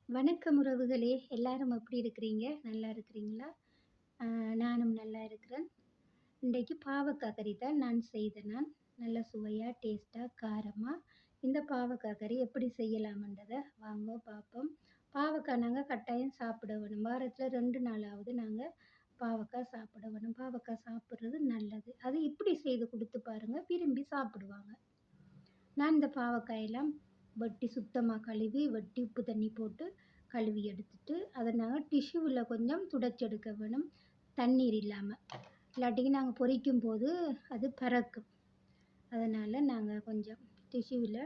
வணக்கம் உறவுகளே! எல்லாரும் எப்படி இருக்கிறீங்க? நல்லா இருக்கிறீங்களா? அ நானும் நல்லா இருக்கிறேன். இன்றைக்கு பாவக்கா கறி தான் நான் செய்தேன். நல்ல சுவையா, டேஸ்ட்டா, காரமா இந்த பாவக்கா கறி எப்படி செய்யலாம்ன்றத வாங்க பார்ப்போம். பாவக்காய் நாங்க கட்டாயம் சாப்பிட வேணும். வாரத்தில 2 நாளாவது நாங்க பாவக்கா சாப்பிட வேணும். பாவக்காய் சாப்பிடுறது நல்லது. அது இப்படி செய்து குடுத்து பாருங்க, விரும்பி சாப்பிடுவாங்க. நான் இந்த பாவக்காயெல்லாம் வெட்டி சுத்தமா கழுவி, வெட்டி உப்பு தண்ணி போட்டு கழுவி எடுத்துட்டு, அத நாங்க டிஷ்யூல கொஞ்சம் துடைச்செடுக்க வேணும். தண்ணீர் இல்லாம. இல்லாட்டிக்கு நாங்க பொரிக்கும்போது அது பறக்கும். அதனால நாங்க கொஞ்சம் டிஷ்யூல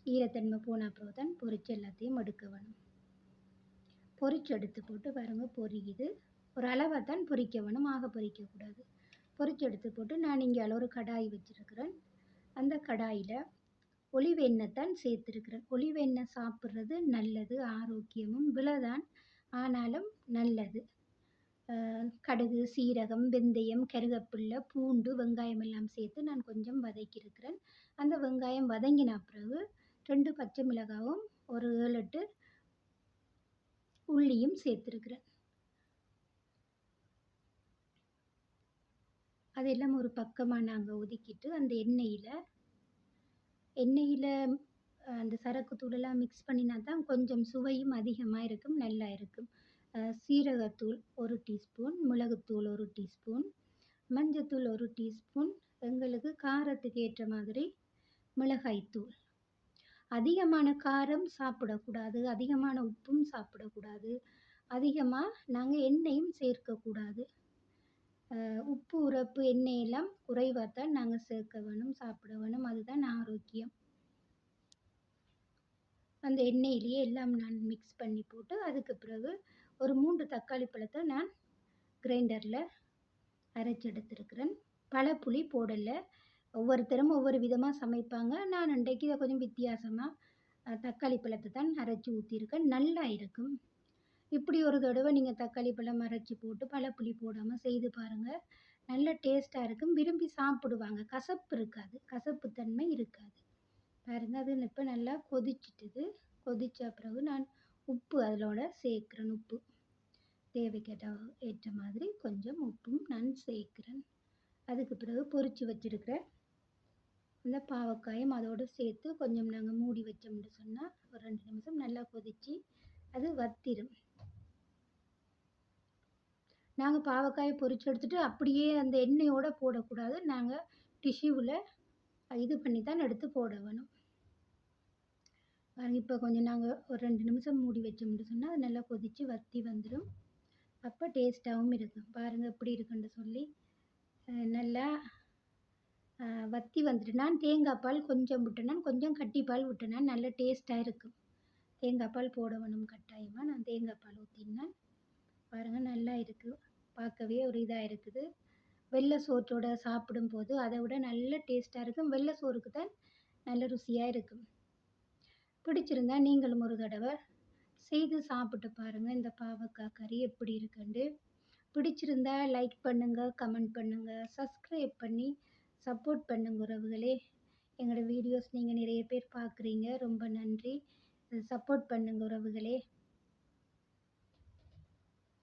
ஈரத்தன்மை போன பிறகு தான் பொரிச்சு எல்லாத்தையும் எடுக்க வேணும். பொரிச்சு எடுத்து போட்டு பாருங்க பொரியுது. ஒரு அளவா தான் பொரிக்க வேணும். ஆக பொரிக்கக்கூடாது. பொரிச்சு எடுத்து போட்டு நான் இங்கே ஒரு கடாய் வச்சிருக்கிறேன். அந்த கடாயில ஒலிவ் எண்ணெய் தான் சேர்த்திருக்கிறேன். ஒலிவ் எண்ணெய் சாப்பிடுறது நல்லது, ஆரோக்கியமும் விலைதான். ஆனாலும் நல்லது. கடுகு, சீரகம், வெந்தயம், கருவேப்பில்லை, பூண்டு, வெங்காயம் எல்லாம் சேர்த்து நான் கொஞ்சம் வதக்கியிருக்கிறேன். அந்த வெங்காயம் வதங்கின பிறகு 2 பச்சை மிளகாவும், ஒரு 7, 8 உள்ளியும் சேர்த்திருக்கிறேன். அதெல்லாம் ஒரு பக்கமா நாங்க ஒதுக்கிட்டு, அந்த எண்ணெயில அந்த சரக்கு தூளெல்லாம் மிக்ஸ் பண்ணினா தான் கொஞ்சம் சுவையும் அதிகமா இருக்கும், நல்லா இருக்கும். சீரகத்தூள் 1 டீஸ்பூன், மிளகுத்தூள் 1 டீஸ்பூன், மஞ்சத்தூள் 1 டீஸ்பூன், எங்களுக்கு காரத்துக்கு ஏற்ற மாதிரி மிளகாய்த்தூள். அதிகமான காரம் சாப்பிடக்கூடாது, அதிகமான உப்பும் சாப்பிடக்கூடாது, அதிகமா நாங்க எண்ணெயும் சேர்க்கக்கூடாது. உப்பு, உரப்பு, எண்ணெய் எல்லாம் குறைவா தான் நாங்க சேர்க்க வேணும், சாப்பிட வேணும். அதுதான் ஆரோக்கியம். அந்த எண்ணெயிலேயே எல்லாம் நான் மிக்ஸ் பண்ணி போட்டு, அதுக்கு பிறகு ஒரு 3 தக்காளி பழத்த நான் கிரைண்டர்ல அரைச்சு எடுத்திருக்கிறேன். பழப்புளி போடல. ஒவ்வொருத்தரும் ஒவ்வொரு விதமா சமைப்பாங்க. நான் இன்றைக்கு இத கொஞ்சம் வித்தியாசமா தக்காளி பழத்த தான் அரைச்சு ஊத்தியிருக்கேன். நல்லா இருக்கும். இப்படி ஒரு தடவ நீங்க தக்காளி பழம் அரைச்சு போட்டு, பழப்புளி போடாம செய்து பாருங்க. நல்ல டேஸ்ட்டா இருக்கும். விரும்பி சாப்பிடுவாங்க. கசப்பு இருக்காது. கசப்பு தன்மை இருக்காது. பாருங்க அது இப்ப நல்லா கொதிச்சிட்டுது. கொதிச்ச பிறகு நான் உப்பு அதோட சேர்க்கிறேன். உப்பு தேவைக்கேற்ற ஏற்ற மாதிரி கொஞ்சம் உப்பும் நான் சேர்க்கிறேன். அதுக்கு பிறகு பொரிச்சு வச்சிருக்கிற இந்த பாவக்காயும் அதோட சேர்த்து கொஞ்சம் நாங்க மூடி வச்சோம்னு சொன்னா, ஒரு 2 நிமிஷம் நல்லா கொதிச்சு அது வத்திரும். நாங்க பாவக்காய பொரிச்சு எடுத்துட்டு அப்படியே அந்த எண்ணெயோட போடக்கூடாது. நாங்க டிஷ்யூல இது பண்ணி தான் எடுத்து போட வேணும். இப்போ கொஞ்சம் நாங்க ஒரு 2 நிமிஷம் மூடி வச்சோம்னு சொன்னா, அது நல்லா கொதிச்சு வத்தி வந்துரும். அப்போ டேஸ்ட்டாவும் இருக்கும். பாருங்க எப்படி இருக்குன்னு சொல்லி. நல்லா வத்தி வந்துட்டு நான் தேங்காய் பால் கொஞ்சம் விட்டேன்னா, கொஞ்சம் கட்டி பால் விட்டேன்னா நல்ல டேஸ்ட்டா இருக்கும். தேங்காய் பால் போட வேணும் கட்டாயமா. நான் தேங்காய் பால் ஊத்தினேன். பாருங்க நல்லா இருக்கு. பார்க்கவே ஒரு இதா இருக்குது. வெள்ளை சோற்றோட சாப்பிடும்போது அதை விட நல்ல டேஸ்ட்டா இருக்கும். வெள்ளை சோறுக்கு தான் நல்ல ருசியா இருக்கும். பிடிச்சிருந்தா நீங்களும் ஒரு தடவை செய்து சாப்பிட்டு பாருங்க. இந்த பாவக்காய் கறி எப்படி இருக்குன்னு. பிடிச்சிருந்தா லைக் பண்ணுங்க, கமெண்ட் பண்ணுங்க, சப்ஸ்கிரைப் பண்ணி சப்போர்ட் பண்ணுங்க உறவுகளே. எங்களோட வீடியோஸ் நீங்க நிறைய பேர் பார்க்குறீங்க. ரொம்ப நன்றி. சப்போர்ட் பண்ணுங்க உறவுகளே.